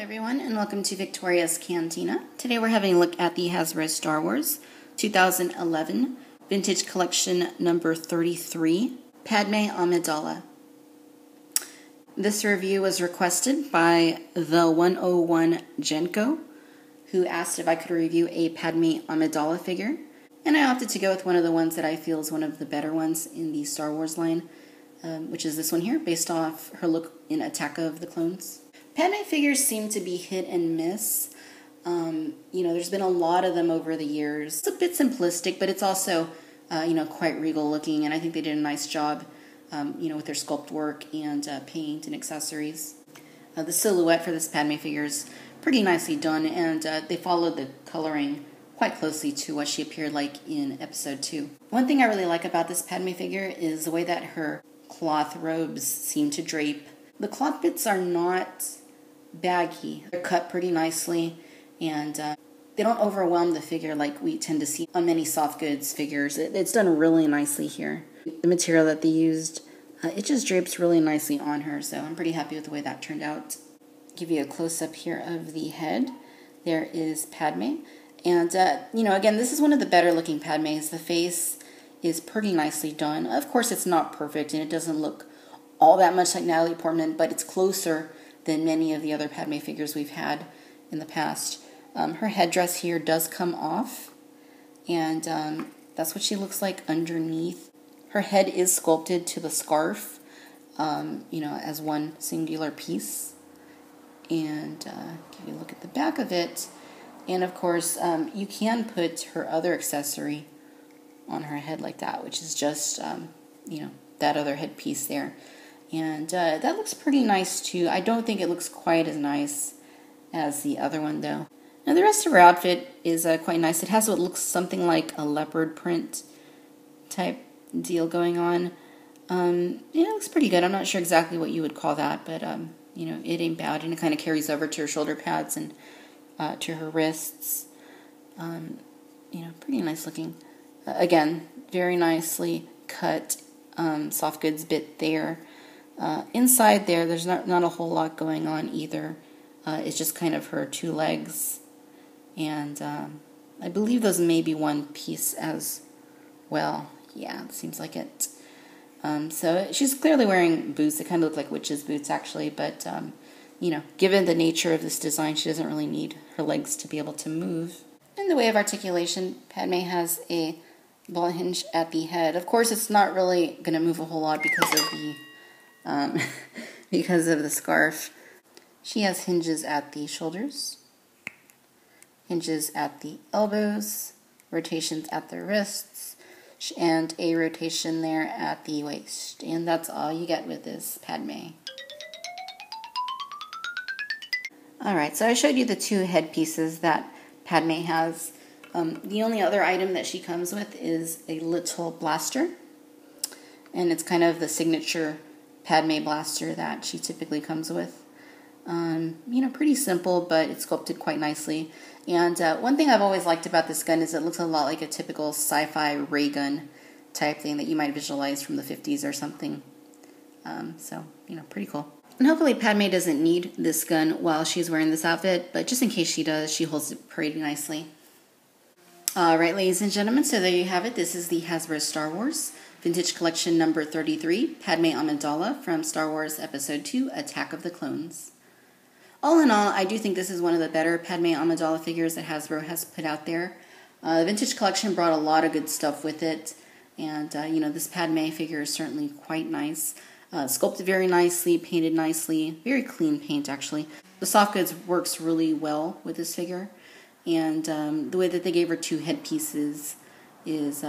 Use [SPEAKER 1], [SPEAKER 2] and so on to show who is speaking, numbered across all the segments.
[SPEAKER 1] everyone, and welcome to Victoria's Cantina. Today we're having a look at the Hasbro Star Wars 2011 Vintage Collection number 33, Padme Amidala. This review was requested by the 101 Genko, who asked if I could review a Padme Amidala figure, and I opted to go with one of the ones that I feel is one of the better ones in the Star Wars line, which is this one here, based off her look in Attack of the Clones. Padme figures seem to be hit and miss. There's been a lot of them over the years. It's a bit simplistic, but it's also, quite regal looking, and I think they did a nice job, with their sculpt work and paint and accessories. The silhouette for this Padme figure is pretty nicely done, and they followed the coloring quite closely to what she appeared like in Episode 2. One thing I really like about this Padme figure is the way that her cloth robes seem to drape. The cloth bits are not baggy. They're cut pretty nicely, and they don't overwhelm the figure like we tend to see on many soft goods figures. It's done really nicely here. The material that they used, it just drapes really nicely on her, so I'm pretty happy with the way that turned out. Give you a close-up here of the head. There is Padme, and again, this is one of the better looking Padmes. The face is pretty nicely done. Of course, it's not perfect, and it doesn't look all that much like Natalie Portman, but it's closer than many of the other Padme figures we've had in the past. Her headdress here does come off, and that's what she looks like underneath. Her head is sculpted to the scarf, as one singular piece. And give you a look at the back of it. And of course, you can put her other accessory on her head like that, which is just, that other headpiece there. And that looks pretty nice too. I don't think it looks quite as nice as the other one though. Now the rest of her outfit is quite nice. It has what looks something like a leopard print type deal going on. It looks pretty good. I'm not sure exactly what you would call that, but it ain't bad. And it kind of carries over to her shoulder pads and to her wrists. Pretty nice looking. Again, very nicely cut soft goods bit there. Inside there's not a whole lot going on either. It's just kind of her two legs. And I believe those may be one piece as well. Yeah, it seems like it. So she's clearly wearing boots. They kind of look like witch's boots, actually. But, given the nature of this design, she doesn't really need her legs to be able to move. In the way of articulation, Padme has a ball hinge at the head. Of course, it's not really going to move a whole lot because of the scarf. She has hinges at the shoulders, hinges at the elbows, rotations at the wrists, and a rotation there at the waist. And that's all you get with this Padme. Alright, so I showed you the two headpieces that Padme has. The only other item that she comes with is a little blaster. And it's kind of the signature Padme blaster that she typically comes with. Pretty simple, but it's sculpted quite nicely. And one thing I've always liked about this gun is it looks a lot like a typical sci-fi ray gun type thing that you might visualize from the 50s or something. Pretty cool. And hopefully Padme doesn't need this gun while she's wearing this outfit, but just in case she does, she holds it pretty nicely. Alright, ladies and gentlemen, so there you have it. This is the Hasbro Star Wars Vintage Collection number 33, Padme Amidala from Star Wars Episode 2, Attack of the Clones. All in all, I do think this is one of the better Padme Amidala figures that Hasbro has put out there. The Vintage Collection brought a lot of good stuff with it, and, this Padme figure is certainly quite nice. Sculpted very nicely, painted nicely, very clean paint, actually. The soft goods works really well with this figure, and the way that they gave her two headpieces is,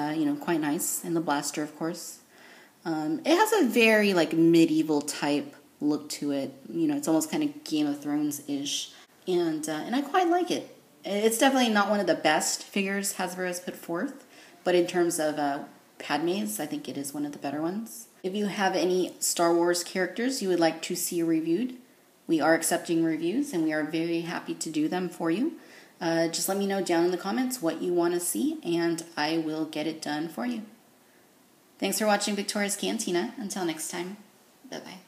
[SPEAKER 1] quite nice, and the blaster, of course. It has a very, medieval type look to it. It's almost kind of Game of Thrones-ish, and I quite like it. It's definitely not one of the best figures Hasbro has put forth, but in terms of Padmes, I think it is one of the better ones. If you have any Star Wars characters you would like to see reviewed, we are accepting reviews, and we are very happy to do them for you. Just let me know down in the comments what you want to see, and I will get it done for you. Thanks for watching Victoria's Cantina. Until next time, bye-bye.